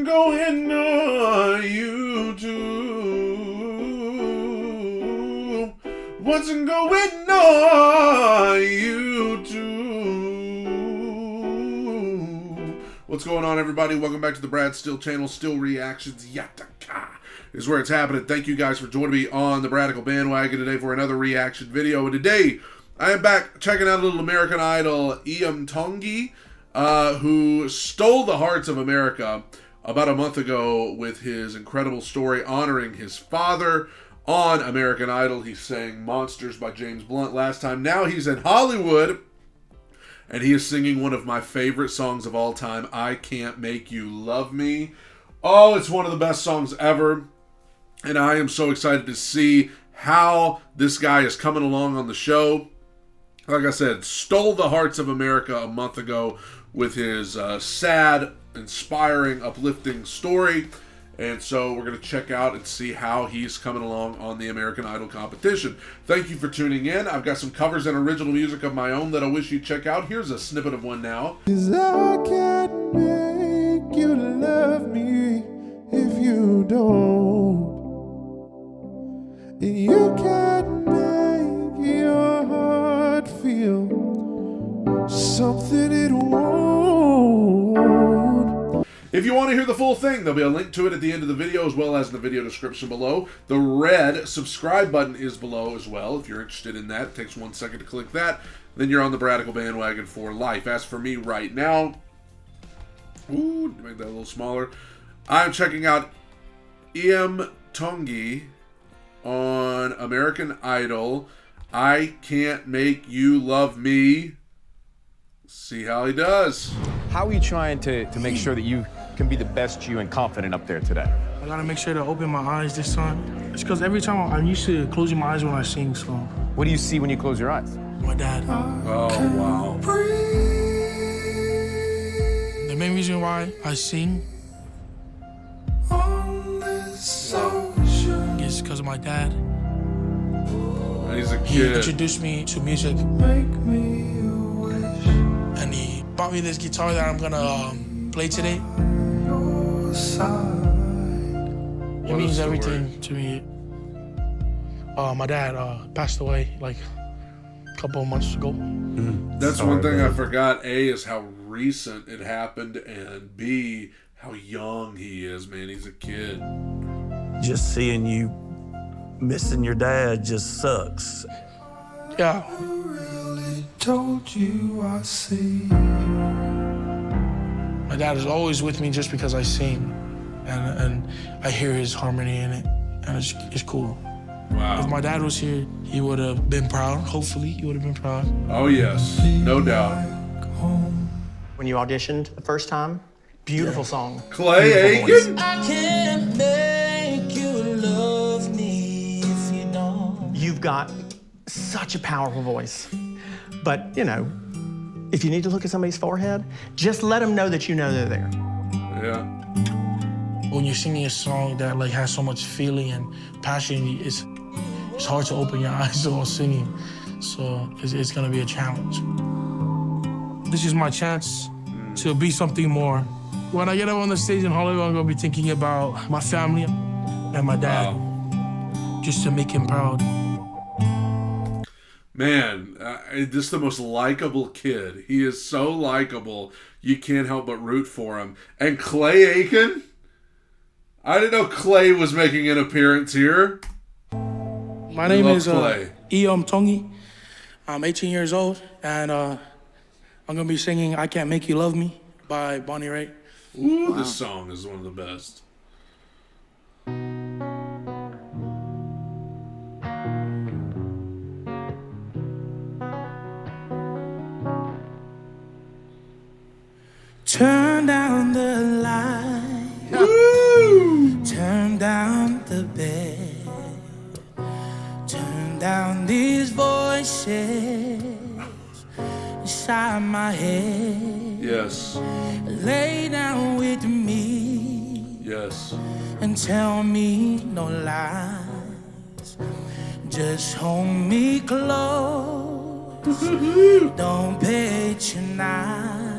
going on YouTube? What's going on YouTube? What's going on, everybody? Welcome back to the Brad Steele channel. Steele Reactions Yataka is where it's happening. Thank you guys for joining me on the Bradical bandwagon today for another reaction video. And today, I am back checking out a little American Idol IAM TONGI, who stole the hearts of America about a month ago with his incredible story honoring his father on American Idol. He sang Monsters by James Blunt last time. Now he's in Hollywood, and he is singing one of my favorite songs of all time, I Can't Make You Love Me. Oh, it's one of the best songs ever, and I am so excited to see how this guy is coming along on the show. Like I said, stole the hearts of America a month ago with his sad, inspiring, uplifting story. And so we're going to check out and see how he's coming along on the American Idol competition. Thank you for tuning in. I've got some covers and original music of my own that I wish you'd check out. Here's a snippet of one now. 'Cause I can't make you love me if you don't. And you can't make your heart feel something it won't. If you want to hear the full thing, there'll be a link to it at the end of the video as well as in the video description below. The red subscribe button is below as well. If you're interested in that, it takes 1 second to click that. Then you're on the Bradical bandwagon for life. As for me right now, ooh, make that a little smaller. I'm checking out IAM TONGI on American Idol. I Can't Make You Love Me. See how he does. How are you trying to make sure that you can be the best you and confident up there today? I gotta make sure to open my eyes this time. It's because every time I'm used to closing my eyes when I sing, so. What do you see when you close your eyes? My dad. Oh, wow. The main reason why I sing is because of my dad. And he's a He kid. introduced me to music. And he bought me this guitar that I'm gonna play today. It means everything to me. My dad passed away like a couple of months ago. That's one thing I forgot. A, is how recent it happened, and B, how young he is, man. He's a kid. Just seeing you missing your dad just sucks. Yeah. Told you I see. My dad is always with me just because I sing, and I hear his harmony in it, and it's cool. Wow. If my dad was here, he would have been proud. Hopefully, he would have been proud. Oh, yes. No doubt. When you auditioned the first time, beautiful song. Clay Beautiful Aiken? I can't make you love me if you don't. You've got such a powerful voice. But, you know, if you need to look at somebody's forehead, just let them know that you know they're there. Yeah. When you're singing a song that like has so much feeling and passion, it's hard to open your eyes while singing. So it's gonna be a challenge. This is my chance to be something more. When I get up on the stage in Hollywood, I'm gonna be thinking about my family and my dad, just to make him proud. Man, this is the most likable kid. He is so likable. You can't help but root for him. And Clay Aiken? I didn't know Clay was making an appearance here. My name is IAM TONGI. I'm 18 years old, and I'm gonna be singing "I Can't Make You Love Me" by Bonnie Raitt. Ooh, this song is one of the best. Turn down the light. Woo! Turn down the bed. Turn down these voices inside my head. Yes. Lay down with me. Yes. And tell me no lies. Just hold me close. Don't patronize.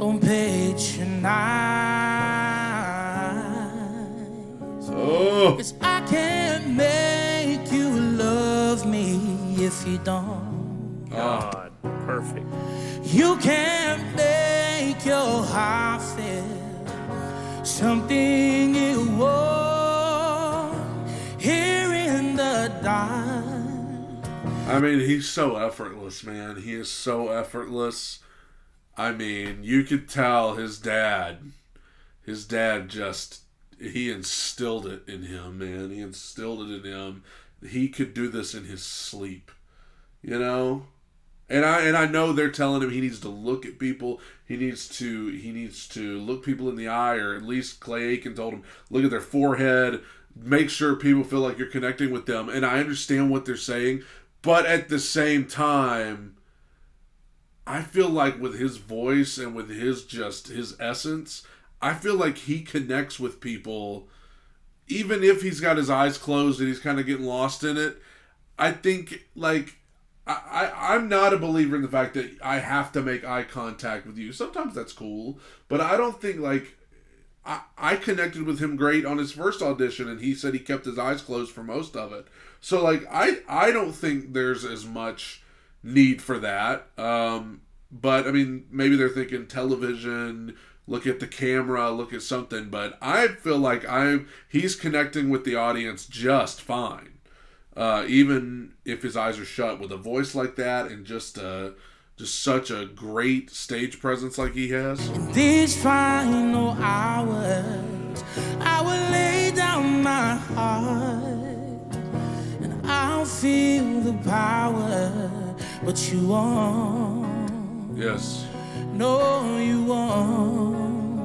don't patronize. Oh. 'Cause I can't make you love me if you don't. God, perfect. You can't make your heart feel something it won't here in the dark. I mean, he's so effortless, man. He is so effortless. I mean, you could tell his dad just, he instilled it in him, man. He instilled it in him. He could do this in his sleep, you know? And I know they're telling him he needs to look at people. He needs to look people in the eye, or at least Clay Aiken told him, look at their forehead, make sure people feel like you're connecting with them. And I understand what they're saying, but at the same time, I feel like with his voice and with his essence, I feel like he connects with people, even if he's got his eyes closed and he's kind of getting lost in it. I think, like, I'm not a believer in the fact that I have to make eye contact with you. Sometimes that's cool, but I don't think, like, I connected with him great on his first audition, and he said he kept his eyes closed for most of it. So, like, I don't think there's as much need for that. But, I mean, maybe they're thinking television, look at the camera, look at something. But I feel like he's connecting with the audience just fine. Even if his eyes are shut, with a voice like that and just such a great stage presence like he has. These final hours, I will lay down my heart, and I'll feel the power, but you won't. Yes. No, you won't.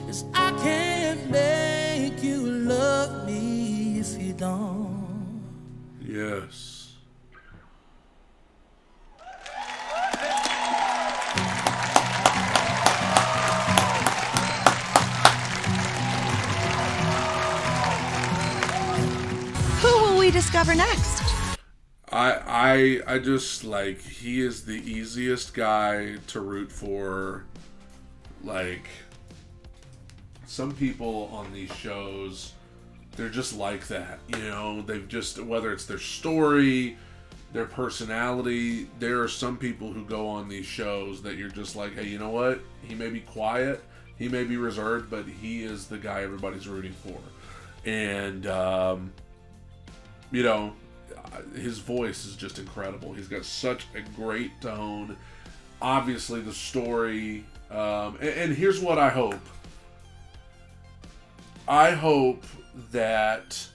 'Cause I can't make you love me if you don't. Yes. Who will we discover next? I just, like, he is the easiest guy to root for. Like, some people on these shows, they're just like that, you know? They've just, whether it's their story, their personality, there are some people who go on these shows that you're just like, hey, you know what? He may be quiet, he may be reserved, but he is the guy everybody's rooting for. And, you know, his voice is just incredible. He's got such a great tone. Obviously, the story. And here's what I hope. I hope that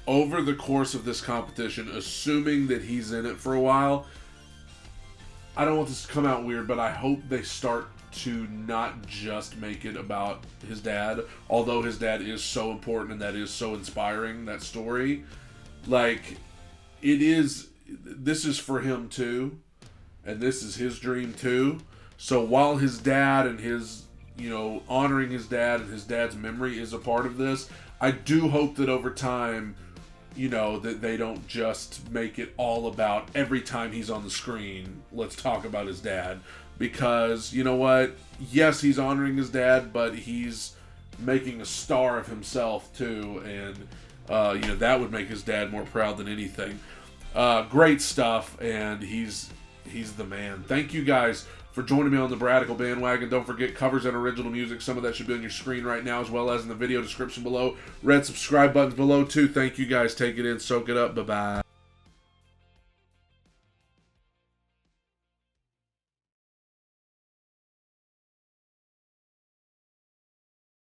over the course of this competition, assuming that he's in it for a while, I don't want this to come out weird, but I hope they start to not just make it about his dad, although his dad is so important and that is so inspiring, that story. Like, this is for him too, and this is his dream too. So while his dad and his, you know, honoring his dad and his dad's memory is a part of this, I do hope that over time, you know, that they don't just make it all about every time he's on the screen, let's talk about his dad. Because, you know what, yes, he's honoring his dad, but he's making a star of himself too, and you know, that would make his dad more proud than anything. Great stuff, and he's the man. Thank you guys for joining me on the Bradical bandwagon. Don't forget, covers and original music. Some of that should be on your screen right now, as well as in the video description below. Red subscribe buttons below too. Thank you guys. Take it in, soak it up. Bye-bye.